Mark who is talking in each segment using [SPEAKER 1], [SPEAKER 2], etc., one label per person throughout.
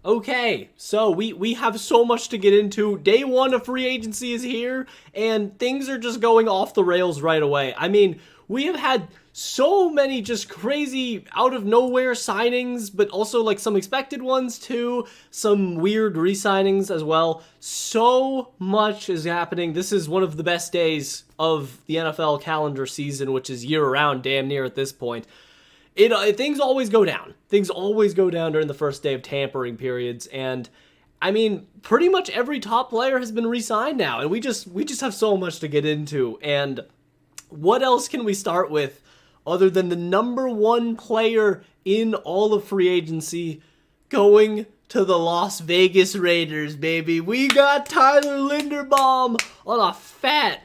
[SPEAKER 1] Okay, so we have so much to get into. Day one of free agency is here, and things are just going off the rails right away. I mean, we have had so many just crazy out of nowhere signings, but also like some expected ones too, some weird re-signings as well. So much is happening. This is one of the best days of the NFL calendar season, which is year-round damn near at this point. Things always go down. Things always go down during the first day of tampering periods, and I mean, pretty much every top player has been re-signed now, and we just have so much to get into. And what else can we start with other than the number one player in all of free agency going to the Las Vegas Raiders, baby? We got Tyler Linderbaum on a fat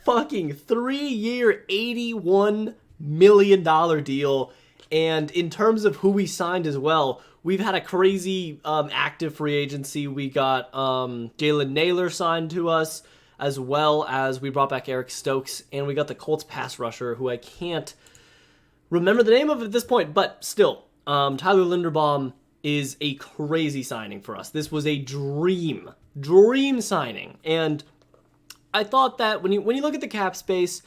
[SPEAKER 1] fucking 3-year, $81 million deal. And in terms of who we signed as well, we've had a crazy active free agency. We got Jalen Naylor signed to us, as well as we brought back Eric Stokes, and we got the Colts pass rusher, who I can't remember the name of at this point, but still, Tyler Linderbaum is a crazy signing for us. This was a dream signing, and I thought that when you look at the cap space,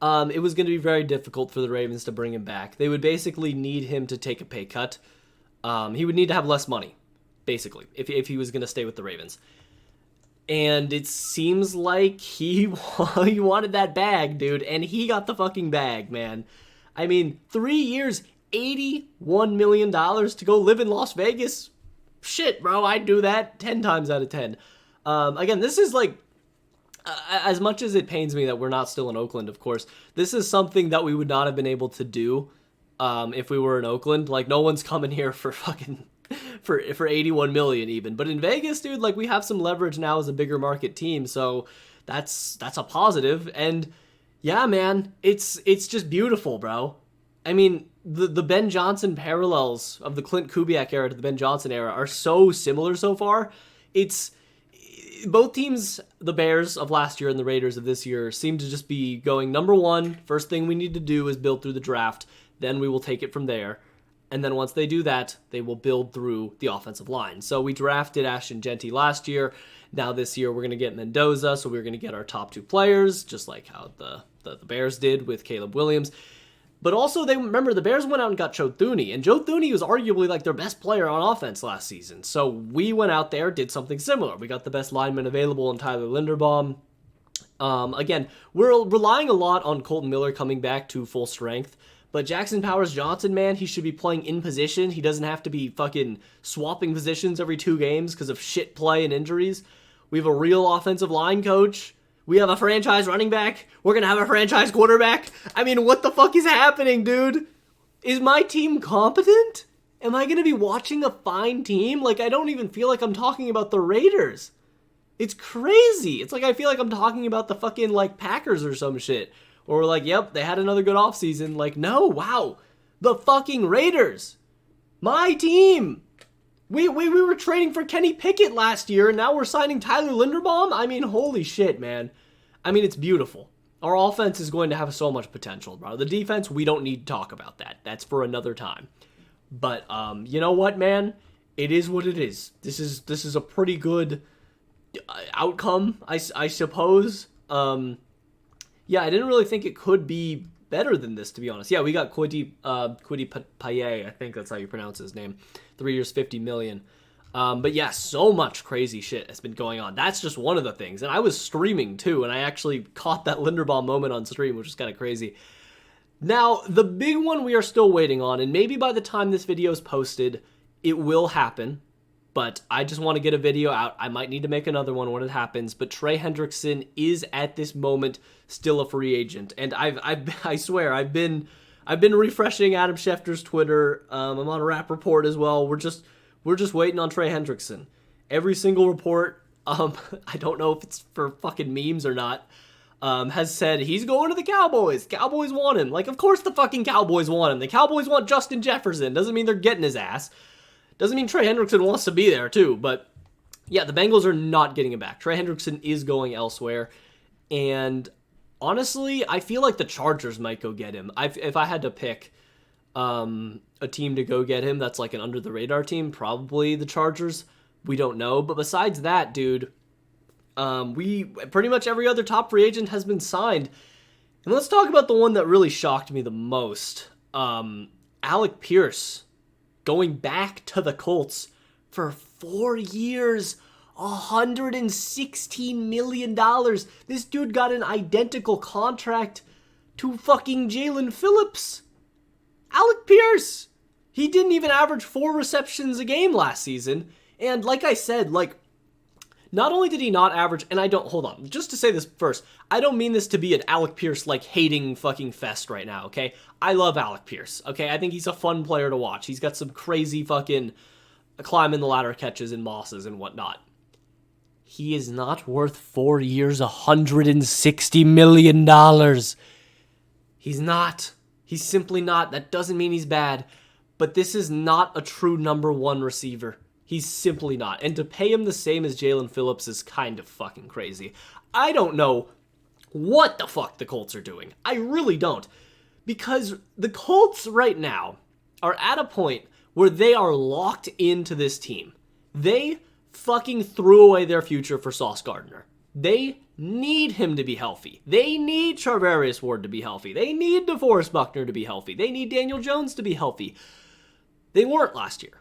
[SPEAKER 1] it was going to be very difficult for the Ravens to bring him back. They would basically need him to take a pay cut. He would need to have less money, basically, if he was going to stay with the Ravens. And it seems like he wanted that bag, dude, and he got the fucking bag, man. I mean, 3 years, $81 million to go live in Las Vegas? Shit, bro, I'd do that 10 times out of 10. Again, this is like, as much as it pains me that we're not still in Oakland, of course, this is something that we would not have been able to do if we were in Oakland. Like, no one's coming here for fucking for 81 million even. But in Vegas, dude, like, we have some leverage now as a bigger market team, so that's a positive. And yeah, man, it's just beautiful, bro. I mean, the Ben Johnson parallels of the Clint Kubiak era to the Ben Johnson era are so similar so far. It's both teams, the Bears of last year and the Raiders of this year, seem to just be going, number one, first thing we need to do is build through the draft. Then we will take it from there. And then once they do that, they will build through the offensive line. So we drafted Ashton Genty last year. Now this year we're going to get Mendoza, so we're going to get our top two players, just like how the Bears did with Caleb Williams. But also, the Bears went out and got Joe Thuney, and Joe Thuney was arguably like their best player on offense last season. So we went out there, did something similar. We got the best lineman available in Tyler Linderbaum. Again, we're relying a lot on Colton Miller coming back to full strength. But Jackson Powers-Johnson, man, he should be playing in position. He doesn't have to be fucking swapping positions every 2 games because of shit play and injuries. We have a real offensive line coach. We have a franchise running back. We're going to have a franchise quarterback. I mean, what the fuck is happening, dude? Is my team competent? Am I going to be watching a fine team? Like, I don't even feel like I'm talking about the Raiders. It's crazy. It's like I feel like I'm talking about the fucking, like, Packers or some shit. Or we're like, yep, they had another good offseason. Like, no, wow. The fucking Raiders. My team. We were trading for Kenny Pickett last year, and now we're signing Tyler Linderbaum? I mean, holy shit, man. I mean, it's beautiful. Our offense is going to have so much potential, bro. The defense, we don't need to talk about that. That's for another time. But, you know what, man? It is what it is. This is a pretty good outcome, I suppose. Yeah, I didn't really think it could be better than this, to be honest. Yeah, we got Kwity Paye, I think that's how you pronounce his name. 3 years, $50 million. But yeah, so much crazy shit has been going on. That's just one of the things. And I was streaming too, and I actually caught that Linderbaum moment on stream, which is kind of crazy. Now, the big one we are still waiting on, and maybe by the time this video is posted, it will happen. But I just want to get a video out. I might need to make another one when it happens. But Trey Hendrickson is at this moment still a free agent, and I swear I've been refreshing Adam Schefter's Twitter. I'm on a Rap Report as well. We're just waiting on Trey Hendrickson. Every single report, I don't know if it's for fucking memes or not, has said he's going to the Cowboys. Cowboys want him. Like, of course the fucking Cowboys want him. The Cowboys want Justin Jefferson. Doesn't mean they're getting his ass. Doesn't mean Trey Hendrickson wants to be there too, but yeah, the Bengals are not getting him back. Trey Hendrickson is going elsewhere, and honestly, I feel like the Chargers might go get him. If I had to pick, a team to go get him that's like an under the radar team, probably the Chargers. We don't know. But besides that, dude, we pretty much every other top free agent has been signed. And let's talk about the one that really shocked me the most. Alec Pierce going back to the Colts for 4 years, $116 million. This dude got an identical contract to fucking Jalen Phillips. Alec Pierce. He didn't even average 4 receptions a game last season. And like I said, not only did he not average, and hold on, just to say this first, I don't mean this to be an Alec Pierce, hating fucking fest right now, okay? I love Alec Pierce, okay? I think he's a fun player to watch. He's got some crazy fucking climbing the ladder catches and mosses and whatnot. He is not worth 4 years, $160 million. He's not. He's simply not. That doesn't mean he's bad, but this is not a true number 1 receiver. He's simply not. And to pay him the same as Jalen Phillips is kind of fucking crazy. I don't know what the fuck the Colts are doing. I really don't. Because the Colts right now are at a point where they are locked into this team. They fucking threw away their future for Sauce Gardner. They need him to be healthy. They need Charvarius Ward to be healthy. They need DeForest Buckner to be healthy. They need Daniel Jones to be healthy. They weren't last year.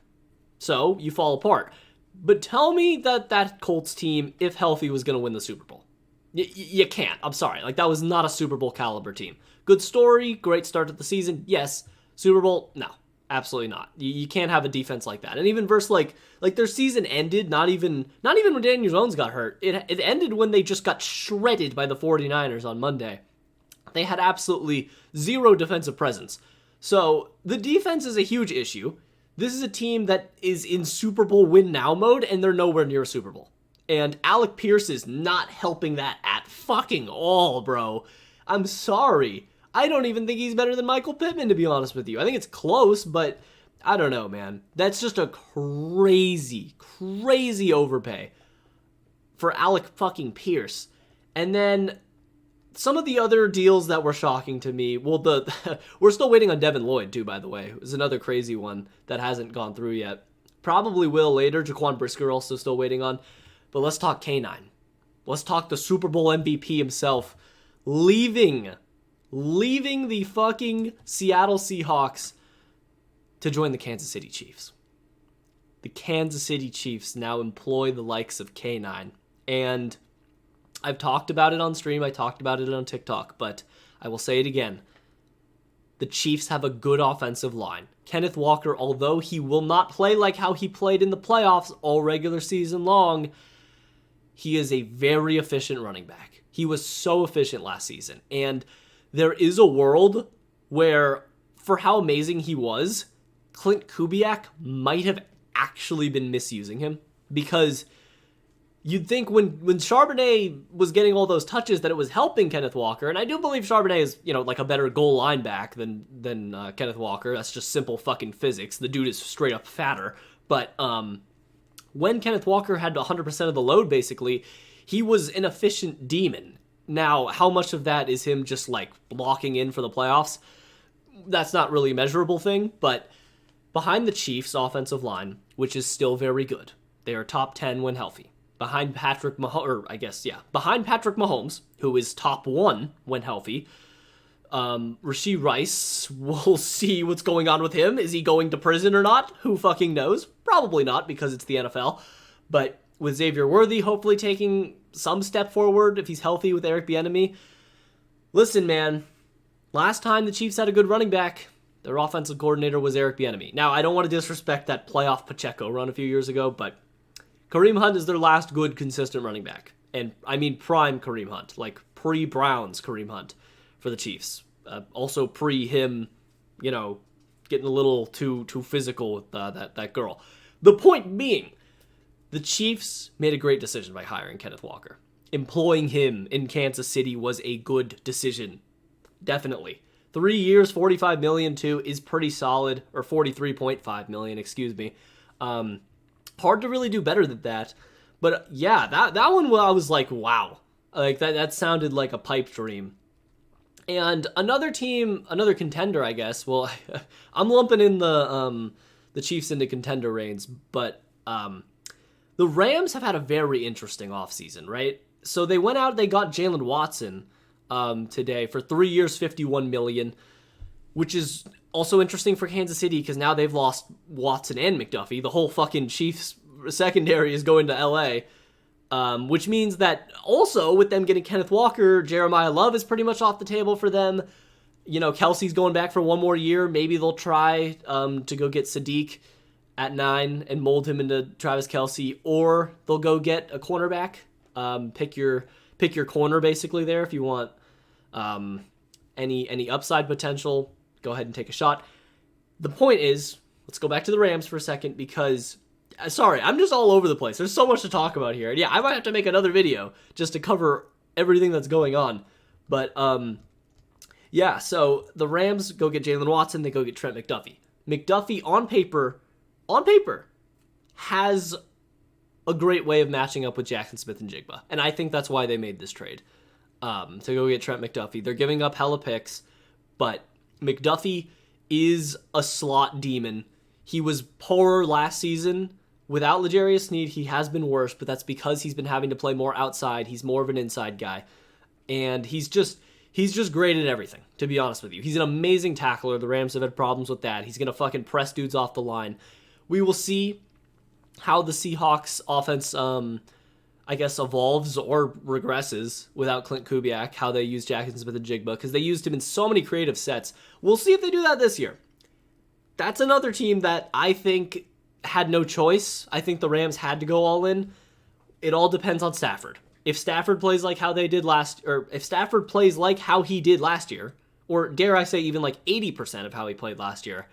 [SPEAKER 1] So, you fall apart. But tell me that Colts team, if healthy, was going to win the Super Bowl. You can't. I'm sorry. That was not a Super Bowl caliber team. Good story, great start to the season. Yes. Super Bowl? No. Absolutely not. You can't have a defense like that. And even versus, their season ended, not even when Daniel Jones got hurt. It ended when they just got shredded by the 49ers on Monday. They had absolutely zero defensive presence. So, the defense is a huge issue. This is a team that is in Super Bowl win now mode, and they're nowhere near a Super Bowl. And Alec Pierce is not helping that at fucking all, bro. I'm sorry. I don't even think he's better than Michael Pittman, to be honest with you. I think it's close, but I don't know, man. That's just a crazy, crazy overpay for Alec fucking Pierce. And then some of the other deals that were shocking to me, we're still waiting on Devin Lloyd, too, by the way. It was another crazy one that hasn't gone through yet. Probably will later. Jaquan Brisker also still waiting on. But let's talk K9. Let's talk the Super Bowl MVP himself. Leaving the fucking Seattle Seahawks to join the Kansas City Chiefs. The Kansas City Chiefs now employ the likes of K9. And I've talked about it on stream, I talked about it on TikTok, but I will say it again. The Chiefs have a good offensive line. Kenneth Walker, although he will not play like how he played in the playoffs all regular season long, he is a very efficient running back. He was so efficient last season. And there is a world where, for how amazing he was, Clint Kubiak might have actually been misusing him. Because you'd think when Charbonnet was getting all those touches that it was helping Kenneth Walker, and I do believe Charbonnet is, a better goal line back than Kenneth Walker. That's just simple fucking physics. The dude is straight up fatter. But when Kenneth Walker had 100% of the load, basically, he was an efficient demon. Now, how much of that is him just, blocking in for the playoffs? That's not really a measurable thing, but behind the Chiefs' offensive line, which is still very good, they are top 10 when healthy. Behind Patrick Mahomes, who is top 1 when healthy. Rashee Rice, we'll see what's going on with him. Is he going to prison or not? Who fucking knows? Probably not, because it's the NFL. But with Xavier Worthy hopefully taking some step forward if he's healthy with Eric Bieniemy. Listen, man, last time the Chiefs had a good running back, their offensive coordinator was Eric Bieniemy. Now, I don't want to disrespect that playoff Pacheco run a few years ago, but Kareem Hunt is their last good, consistent running back. And I mean prime Kareem Hunt, pre-Browns Kareem Hunt for the Chiefs. Also pre-him, getting a little too physical with that girl. The point being, the Chiefs made a great decision by hiring Kenneth Walker. Employing him in Kansas City was a good decision. Definitely. 3 years, $45 million too, is pretty solid. Or $43.5 million, excuse me. Hard to really do better than that. But yeah, that one I was like, wow. That sounded like a pipe dream. And another team, another contender, I guess. Well, I'm lumping in the Chiefs into contender reigns, but the Rams have had a very interesting offseason, right? So they went out, they got Jalen Watson today for 3 years, $51 million, which is also interesting for Kansas City because now they've lost Watson and McDuffie. The whole fucking Chiefs secondary is going to LA, which means that also with them getting Kenneth Walker, Jeremiah Love is pretty much off the table for them. You know, Kelsey's going back for one more year. Maybe they'll try to go get Sadiq at 9 and mold him into Travis Kelsey, or they'll go get a cornerback. Pick your corner basically there if you want any upside potential. Go ahead and take a shot. The point is, let's go back to the Rams for a second because, sorry, I'm just all over the place. There's so much to talk about here. Yeah, I might have to make another video just to cover everything that's going on. But, yeah, so the Rams go get Jalen Watson. They go get Trent McDuffie. McDuffie, on paper, has a great way of matching up with Jackson Smith-Njigba. And I think that's why they made this trade, to go get Trent McDuffie. They're giving up hella picks, but McDuffie is a slot demon. He was poorer last season. Without L'Jarius Sneed, he has been worse, but that's because he's been having to play more outside. He's more of an inside guy. And he's just great at everything, to be honest with you. He's an amazing tackler. The Rams have had problems with that. He's going to fucking press dudes off the line. We will see how the Seahawks offense, I guess, evolves or regresses without Clint Kubiak, how they use Jackson Smith-Njigba, because they used him in so many creative sets. We'll see if they do that this year. That's another team that I think had no choice. I think the Rams had to go all in. It all depends on Stafford. If Stafford plays like how they did if Stafford plays like how he did last year, or dare I say even like 80% of how he played last year,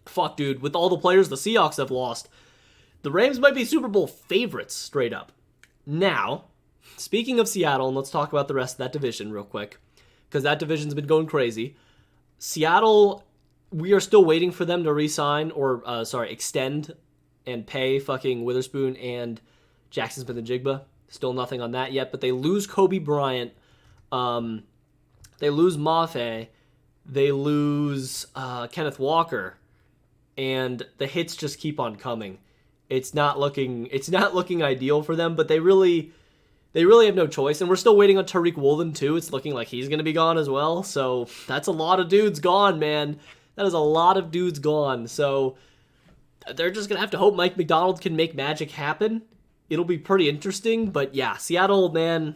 [SPEAKER 1] fuck, dude, with all the players the Seahawks have lost, the Rams might be Super Bowl favorites straight up. Now, speaking of Seattle, and let's talk about the rest of that division real quick, because that division's been going crazy. Seattle, we are still waiting for them to re-sign, or, extend and pay fucking Witherspoon and Jackson Smith-Njigba. Still nothing on that yet, but they lose Kobe Bryant. They lose Mafe. They lose Kenneth Walker. And the hits just keep on coming. It's not looking ideal for them, but they really have no choice. And we're still waiting on Tariq Woolen too. It's looking like he's going to be gone as well. So that's a lot of dudes gone, man. That is a lot of dudes gone. So they're just going to have to hope Mike McDonald can make magic happen. It'll be pretty interesting, but yeah, Seattle, man,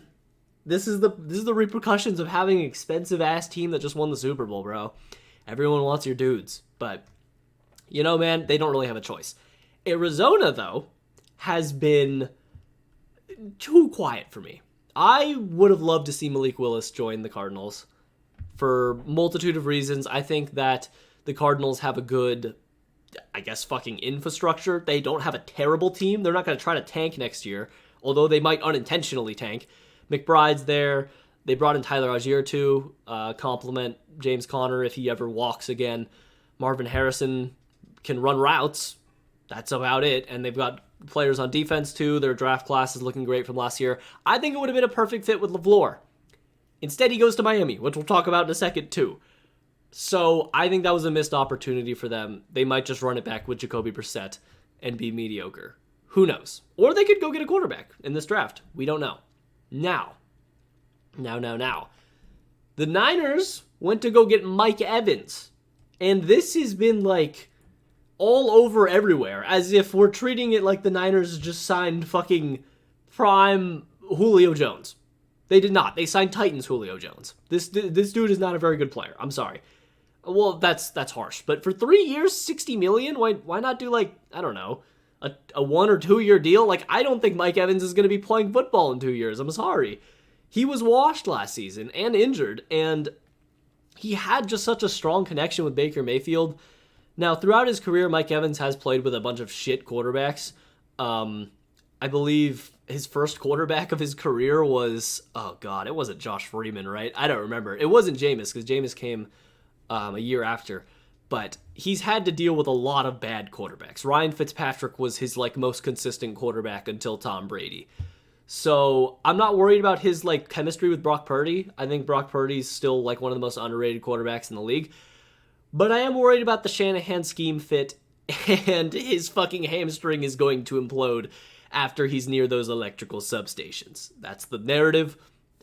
[SPEAKER 1] this is the repercussions of having an expensive ass team that just won the Super Bowl, bro. Everyone wants your dudes, but you know, man, they don't really have a choice. Arizona, though, has been too quiet for me. I would have loved to see Malik Willis join the Cardinals for multitude of reasons. I think that the Cardinals have a good, I guess, fucking infrastructure. They don't have a terrible team. They're not going to try to tank next year, although they might unintentionally tank. McBride's there. They brought in Tyler Algier to complement James Conner if he ever walks again. Marvin Harrison can run routes. That's about it. And they've got players on defense too. Their draft class is looking great from last year. I think it would have been a perfect fit with LaFleur. Instead, he goes to Miami, which we'll talk about in a second too. So I think that was a missed opportunity for them. They might just run it back with Jacoby Brissett and be mediocre. Who knows? Or they could go get a quarterback in this draft. We don't know. Now. The Niners went to go get Mike Evans. And this has been like all over everywhere, as if we're treating it like the Niners just signed fucking prime Julio Jones. They did not. They signed Titans Julio Jones. This dude is not a very good player. I'm sorry. Well, that's harsh. But for 3 years, $60 million, why not do, like, I don't know, a 1 or 2 year deal? Like, I don't think Mike Evans is going to be playing football in 2 years. I'm sorry. He was washed last season and injured, and he had just such a strong connection with Baker Mayfield. Now, throughout his career, Mike Evans has played with a bunch of shit quarterbacks. I believe his first quarterback of his career was, oh God, it wasn't Josh Freeman, right? I don't remember. It wasn't Jameis, because Jameis came a year after. But he's had to deal with a lot of bad quarterbacks. Ryan Fitzpatrick was his like most consistent quarterback until Tom Brady. So I'm not worried about his like chemistry with Brock Purdy. I think Brock Purdy's still like one of the most underrated quarterbacks in the league. But I am worried about the Shanahan scheme fit, and his fucking hamstring is going to implode after he's near those electrical substations. That's the narrative.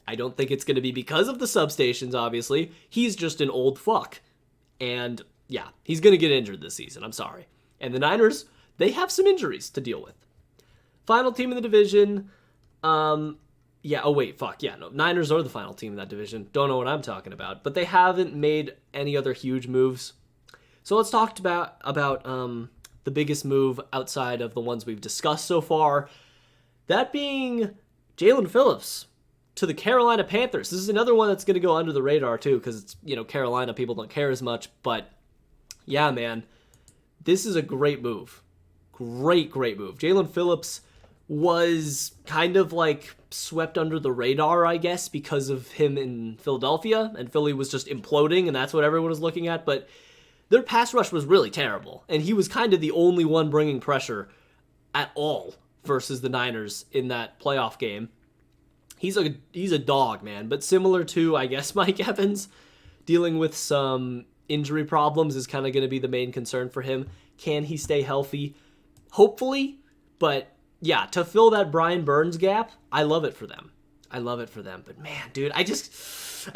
[SPEAKER 1] I don't think it's going to be because of the substations, obviously. He's just an old fuck. And yeah, he's going to get injured this season. I'm sorry. And the Niners, they have some injuries to deal with. Final team in the division. Niners are the final team in that division. Don't know what I'm talking about. But they haven't made any other huge moves. So let's talk about the biggest move outside of the ones we've discussed so far. That being Jalen Phillips to the Carolina Panthers. This is another one that's going to go under the radar too, because it's, Carolina, people don't care as much. But yeah, man, this is a great move. Great move. Jalen Phillips was kind of like swept under the radar, I guess, because of him in Philadelphia, and Philly was just imploding, and that's what everyone was looking at. But their pass rush was really terrible, and he was kind of the only one bringing pressure at all versus the Niners in that playoff game. He's a dog, man, but similar to, I guess, Mike Evans, dealing with some injury problems is kind of going to be the main concern for him. Can he stay healthy? Hopefully, but yeah, to fill that Brian Burns gap, I love it for them. But man, dude, I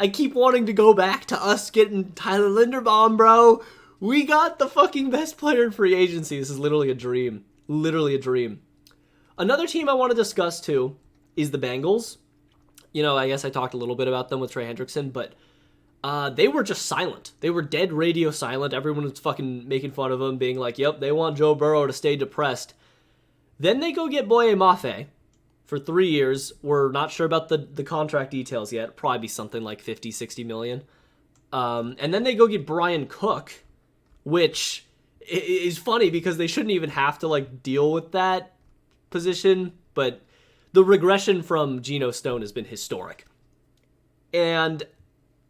[SPEAKER 1] keep wanting to go back to us getting Tyler Linderbaum, bro. We got the fucking best player in free agency. This is literally a dream. Another team I want to discuss too is the Bengals. I guess I talked a little bit about them with Trey Hendrickson, but they were just silent. They were dead radio silent. Everyone was fucking making fun of them, being like, yep, they want Joe Burrow to stay depressed. Then they go get Boye Mafe for 3 years. We're not sure about the contract details yet. Probably be something like 50, 60 million. And then they go get Brian Cook, which is funny because they shouldn't even have to like deal with that position, but the regression from Geno Stone has been historic. And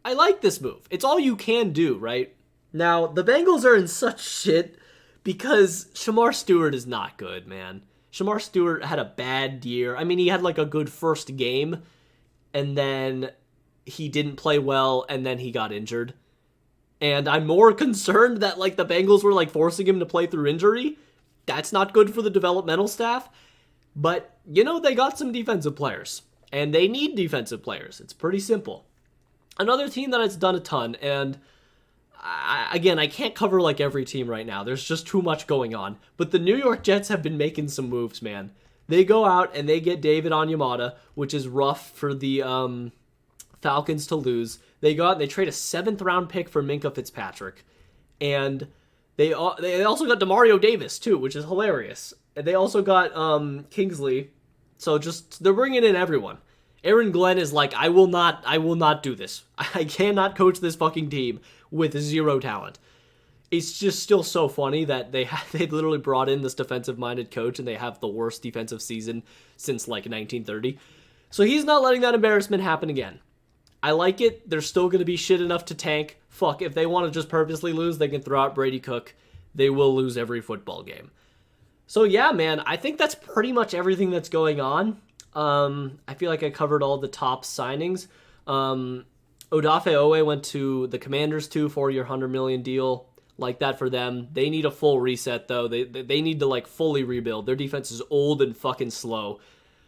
[SPEAKER 1] I like this move. It's all you can do, right? Now, the Bengals are in such shit because Shamar Stewart is not good, man. Shamar Stewart had a bad year. I mean, he had like a good first game, and then he didn't play well, and then he got injured. And I'm more concerned that like the Bengals were like forcing him to play through injury. That's not good for the developmental staff. But, they got some defensive players, and they need defensive players. It's pretty simple. Another team that has done a ton, and I can't cover like every team right now. There's just too much going on. But the New York Jets have been making some moves, man. They go out and they get David Onyemata, which is rough for the Falcons to lose. They go out and they trade a 7th round pick for Minkah Fitzpatrick. And they also got DeMario Davis, too, which is hilarious. And they also got Kingsley. So they're bringing in everyone. Aaron Glenn is like, I will not do this. I cannot coach this fucking team with zero talent. It's just still so funny that they literally brought in this defensive-minded coach and they have the worst defensive season since like 1930. So he's not letting that embarrassment happen again. I like it. They're still going to be shit enough to tank. Fuck, if they want to just purposely lose, they can throw out Brady Cook. They will lose every football game. So yeah, man, I think that's pretty much everything that's going on. I feel like I covered all the top signings. Odafe Owe went to the Commanders too, 4-year, $100 million deal. Like that for them. They need a full reset though. They need to like fully rebuild. Their defense is old and fucking slow.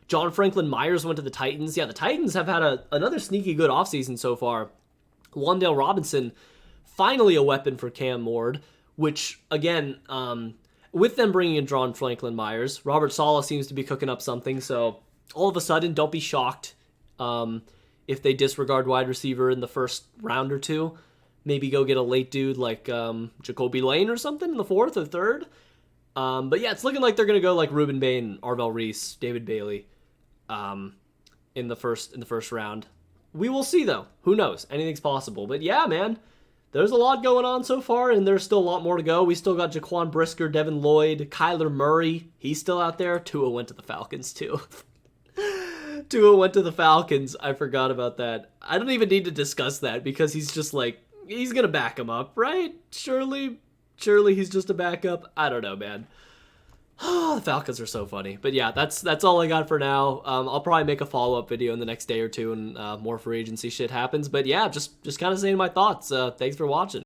[SPEAKER 1] John Franklin Myers went to the Titans. Yeah, the Titans have had another sneaky good offseason so far. Wan'Dale Robinson, finally a weapon for Cam Ward, which again, with them bringing in John Franklin Myers, Robert Saleh seems to be cooking up something. So all of a sudden, don't be shocked if they disregard wide receiver in the first round or two. Maybe go get a late dude like Jacoby Lane or something in the 4th or 3rd. But yeah, it's looking like they're going to go like Reuben Bain, Arvell Reese, David Bailey in the first round. We will see, though. Who knows? Anything's possible. But yeah, man, there's a lot going on so far, and there's still a lot more to go. We still got Jaquan Brisker, Devin Lloyd, Kyler Murray. He's still out there. Tua went to the Falcons, too. Tua went to the Falcons. I forgot about that. I don't even need to discuss that because he's just like, he's going to back him up, right? Surely he's just a backup. I don't know, man. The Falcons are so funny. But yeah, that's all I got for now. I'll probably make a follow-up video in the next day or two and more free agency shit happens. But yeah, just kind of saying my thoughts. Thanks for watching.